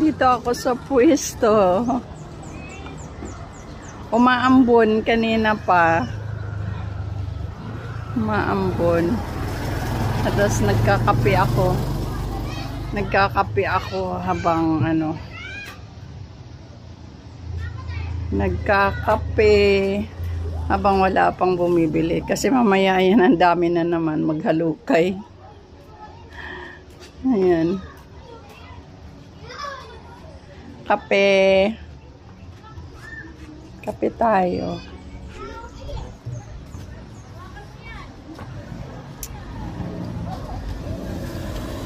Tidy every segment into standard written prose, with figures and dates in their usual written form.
Nandito ako sa pwesto. Umaambon kanina pa. Umaambon. At tapos nagkakape ako. Nagkakape ako habang nagkakape habang wala pang bumibili. Kasi mamaya yan ang dami na naman maghalukay. Ayan. Kape. Kape tayo.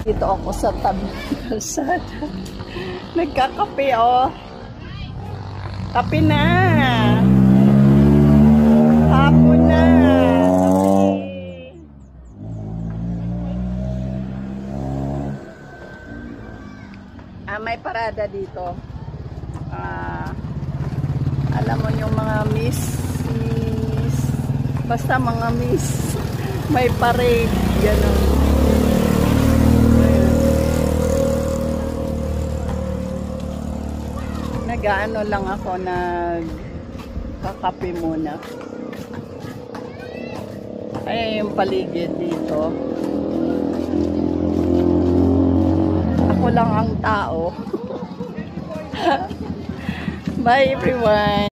Dito ako sa tabi ng kalsada. Nagkakape, oh. Kape na. Hapon na. May parada dito. Alam mo yung mga miss, basta mga miss, may parade, gano'n. Nag-ano lang ako, nagkakape muna. Ayan yung paligid dito. Ako lang ang tao. Bye everyone.